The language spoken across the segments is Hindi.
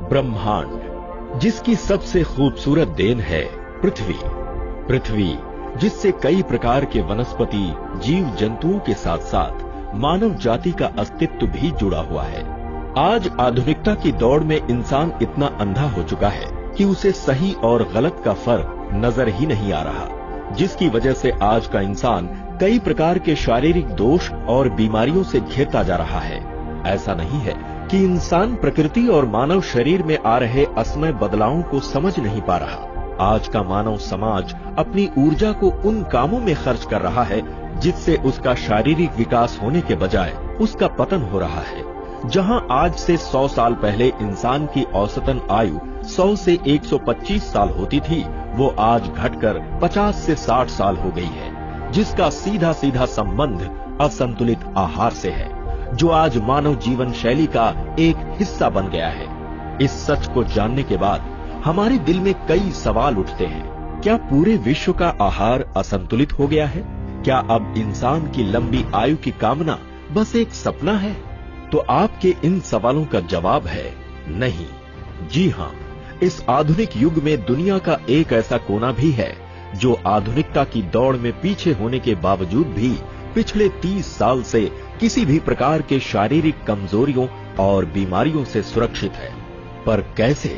ब्रह्मांड, जिसकी सबसे खूबसूरत देन है पृथ्वी। पृथ्वी जिससे कई प्रकार के वनस्पति, जीव जंतुओं के साथ साथ मानव जाति का अस्तित्व भी जुड़ा हुआ है। आज आधुनिकता की दौड़ में इंसान इतना अंधा हो चुका है कि उसे सही और गलत का फर्क नजर ही नहीं आ रहा, जिसकी वजह से आज का इंसान कई प्रकार के शारीरिक दोष और बीमारियों से घिरता जा रहा है। ऐसा नहीं है कि इंसान प्रकृति और मानव शरीर में आ रहे असमय बदलावों को समझ नहीं पा रहा। आज का मानव समाज अपनी ऊर्जा को उन कामों में खर्च कर रहा है जिससे उसका शारीरिक विकास होने के बजाय उसका पतन हो रहा है। जहां आज से 100 साल पहले इंसान की औसतन आयु 100 से 125 साल होती थी, वो आज घटकर 50 से 60 साल हो गई है, जिसका सीधा सीधा संबंध असंतुलित आहार से है, जो आज मानव जीवन शैली का एक हिस्सा बन गया है। इस सच को जानने के बाद हमारे दिल में कई सवाल उठते हैं। क्या पूरे विश्व का आहार असंतुलित हो गया है? क्या अब इंसान की लंबी आयु की कामना बस एक सपना है? तो आपके इन सवालों का जवाब है नहीं। जी हां, इस आधुनिक युग में दुनिया का एक ऐसा कोना भी है जो आधुनिकता की दौड़ में पीछे होने के बावजूद भी पिछले 30 साल से किसी भी प्रकार के शारीरिक कमजोरियों और बीमारियों से सुरक्षित है। पर कैसे?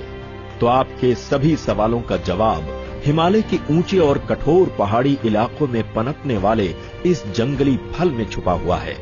तो आपके सभी सवालों का जवाब हिमालय के ऊंचे और कठोर पहाड़ी इलाकों में पनपने वाले इस जंगली फल में छुपा हुआ है,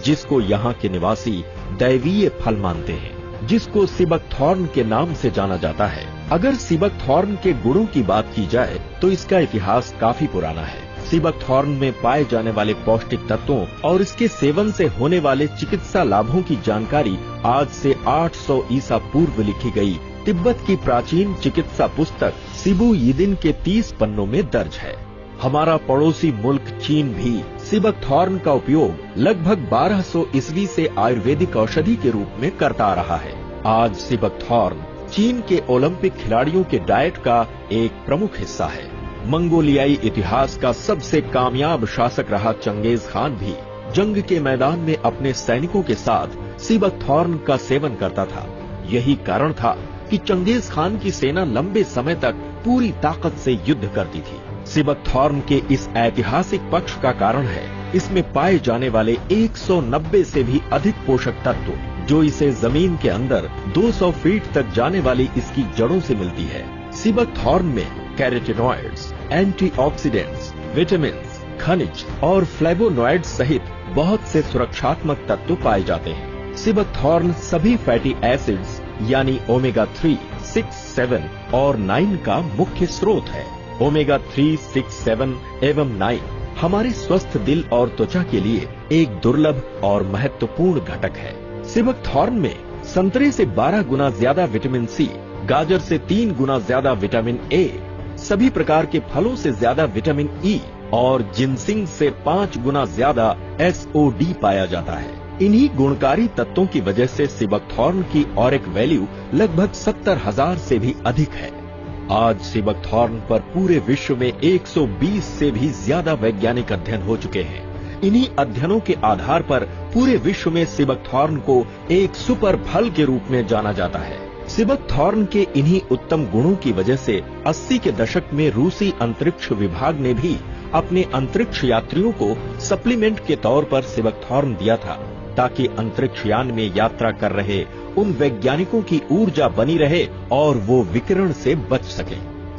जिसको यहाँ के निवासी दैवीय फल मानते हैं, जिसको सिबकथॉर्न के नाम से जाना जाता है। अगर सिबकथॉर्न के गुणों की बात की जाए तो इसका इतिहास काफी पुराना है। सिबकथॉर्न में पाए जाने वाले पौष्टिक तत्वों और इसके सेवन से होने वाले चिकित्सा लाभों की जानकारी आज से 800 ईसा पूर्व लिखी गई तिब्बत की प्राचीन चिकित्सा पुस्तक सिबु यिदिन के 30 पन्नों में दर्ज है। हमारा पड़ोसी मुल्क चीन भी सिबकथॉर्न का उपयोग लगभग 1200 ईस्वी से आयुर्वेदिक औषधि के रूप में करता आ रहा है। आज सिबकथॉर्न चीन के ओलंपिक खिलाड़ियों के डाइट का एक प्रमुख हिस्सा है। मंगोलियाई इतिहास का सबसे कामयाब शासक रहा चंगेज खान भी जंग के मैदान में अपने सैनिकों के साथ सिबकथॉर्न का सेवन करता था। यही कारण था कि चंगेज खान की सेना लंबे समय तक पूरी ताकत से युद्ध करती थी। सिबकथॉर्न के इस ऐतिहासिक पक्ष का कारण है इसमें पाए जाने वाले 190 से भी अधिक पोषक तत्व, जो इसे जमीन के अंदर 200 फीट तक जाने वाली इसकी जड़ों से मिलती है। सिबकथॉर्न में कैरोटीनॉइड्स, एंटीऑक्सीडेंट्स, विटामिन्स, खनिज और फ्लेवोनॉइड्स सहित बहुत से सुरक्षात्मक तत्व पाए जाते हैं। सिबकथॉर्न सभी फैटी एसिड्स यानी ओमेगा 3, 6, 7 और 9 का मुख्य स्रोत है। ओमेगा 3, 6, 7 एवं 9 हमारे स्वस्थ दिल और त्वचा के लिए एक दुर्लभ और महत्वपूर्ण घटक है। सिबकथॉर्न में संतरे से 12 गुना ज्यादा विटामिन सी, गाजर से 3 गुना ज्यादा विटामिन ए, सभी प्रकार के फलों से ज्यादा विटामिन ई और जिनसिंग से 5 गुना ज्यादा SOD पाया जाता है। इन्हीं गुणकारी तत्वों की वजह से सिबकथॉर्न की ऑरिक वैल्यू लगभग 70,000 से भी अधिक है। आज सिबकथॉर्न पर पूरे विश्व में 120 से भी ज्यादा वैज्ञानिक अध्ययन हो चुके हैं। इन्हीं अध्ययनों के आधार पर पूरे विश्व में सिबकथॉर्न को एक सुपर फल के रूप में जाना जाता है। सिबकथॉर्न के इन्हीं उत्तम गुणों की वजह से 80 के दशक में रूसी अंतरिक्ष विभाग ने भी अपने अंतरिक्ष यात्रियों को सप्लीमेंट के तौर पर सिबकथॉर्न दिया था, ताकि अंतरिक्ष यान में यात्रा कर रहे उन वैज्ञानिकों की ऊर्जा बनी रहे और वो विकिरण से बच सके।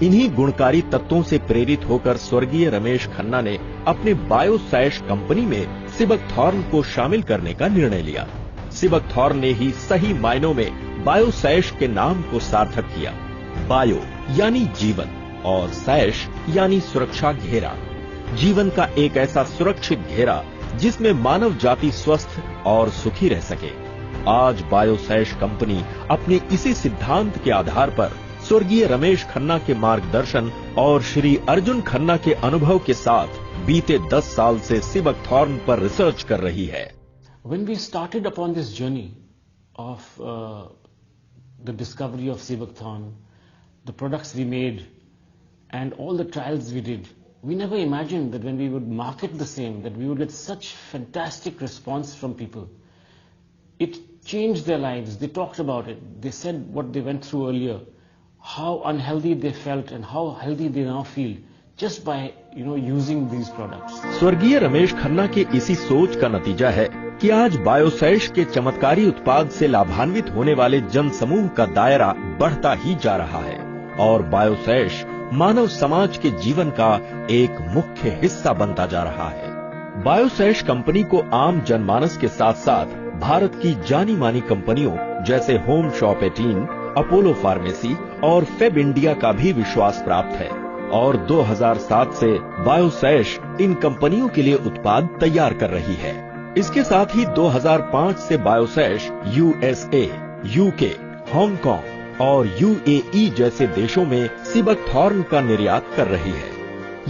इन्हीं गुणकारी तत्वों से प्रेरित होकर स्वर्गीय रमेश खन्ना ने अपने बायोसैश कंपनी में सिबकथॉर्न को शामिल करने का निर्णय लिया। सिबकथॉर्न ने ही सही मायनों में बायोसैश के नाम को सार्थक किया। बायो यानी जीवन और सैश यानी सुरक्षा घेरा। जीवन का एक ऐसा सुरक्षित घेरा जिसमें मानव जाति स्वस्थ और सुखी रह सके। आज बायोसैश कंपनी अपने इसी सिद्धांत के आधार पर स्वर्गीय रमेश खन्ना के मार्गदर्शन और श्री अर्जुन खन्ना के अनुभव के साथ बीते 10 साल से सिबकथॉर्न पर रिसर्च कर रही है। When we started upon this journey of the discovery of Sivathon, the products we made and all the trials we did, we never imagined that when we would market the same, that we would get such fantastic response from people. It changed their lives. They talked about it. They said what they went through earlier, how unhealthy they felt and how healthy they now feel just by using these products. स्वर्गीय रमेश खन्ना के इसी सोच का नतीजा है कि आज बायोसैश के चमत्कारी उत्पाद से लाभान्वित होने वाले जन समूह का दायरा बढ़ता ही जा रहा है और बायोसैश मानव समाज के जीवन का एक मुख्य हिस्सा बनता जा रहा है। बायोसैश कंपनी को आम जनमानस के साथ साथ भारत की जानी मानी कंपनियों जैसे होम शॉप 18, अपोलो फार्मेसी और फेब इंडिया का भी विश्वास प्राप्त है और 2007 से बायोसैश इन कंपनियों के लिए उत्पाद तैयार कर रही है। इसके साथ ही 2005 से बायोसैश USA, UK, हांगकांग और UAE जैसे देशों में सीबकथॉर्न का निर्यात कर रही है।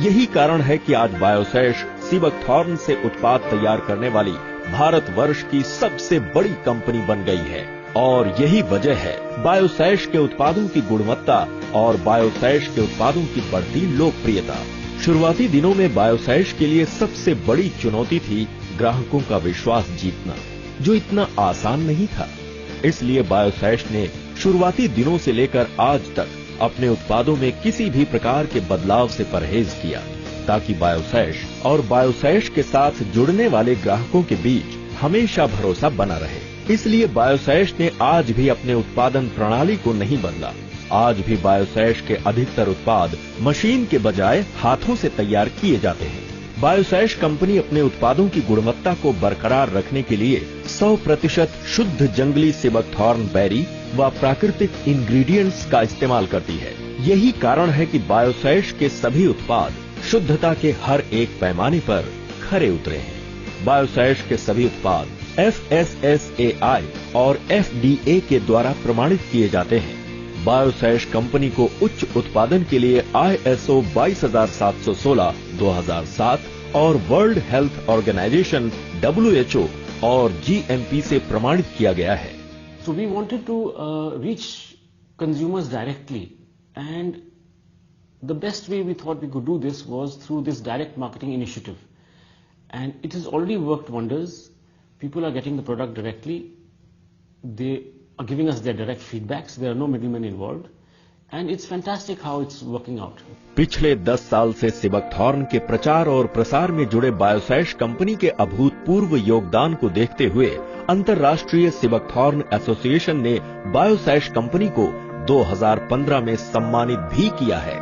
यही कारण है कि आज बायोसैश सीबकथॉर्न से उत्पाद तैयार करने वाली भारतवर्ष की सबसे बड़ी कंपनी बन गई है और यही वजह है बायोसैश के उत्पादों की गुणवत्ता और बायोसैश के उत्पादों की बढ़ती लोकप्रियता। शुरुआती दिनों में बायोसैश के लिए सबसे बड़ी चुनौती थी ग्राहकों का विश्वास जीतना, जो इतना आसान नहीं था। इसलिए बायोसैश ने शुरुआती दिनों से लेकर आज तक अपने उत्पादों में किसी भी प्रकार के बदलाव से परहेज किया ताकि बायोसैश और बायोसैश के साथ जुड़ने वाले ग्राहकों के बीच हमेशा भरोसा बना रहे। इसलिए बायोसैश ने आज भी अपने उत्पादन प्रणाली को नहीं बदला। आज भी बायोसैश के अधिकतर उत्पाद मशीन के बजाय हाथों से तैयार किए जाते हैं। बायोसैश कंपनी अपने उत्पादों की गुणवत्ता को बरकरार रखने के लिए 100% शुद्ध जंगली सीबकथॉर्न बेरी व प्राकृतिक इंग्रेडिएंट्स का इस्तेमाल करती है। यही कारण है कि बायोसैश के सभी उत्पाद शुद्धता के हर एक पैमाने पर खरे उतरे हैं। बायोसैश के सभी उत्पाद FSSAI और FDA के द्वारा प्रमाणित किए जाते हैं। बायोसैश कंपनी को उच्च उत्पादन के लिए ISO 22716 2007 और वर्ल्ड हेल्थ ऑर्गेनाइजेशन WHO और GMP से प्रमाणित किया गया है। So we wanted to reach consumers directly, and the best way we thought we could do this was through this direct marketing initiative, and it has already worked wonders. People are getting the product directly. They are giving us their direct feedbacks. There are no middlemen involved. And it's fantastic how it's working out. पिछले 10 साल से सीबकथॉर्न के प्रचार और प्रसार में जुड़े बायोसैश कंपनी के अभूतपूर्व योगदान को देखते हुए अंतर्राष्ट्रीय सीबकथॉर्न एसोसिएशन ने बायोसैश कंपनी को 2015 में सम्मानित भी किया है।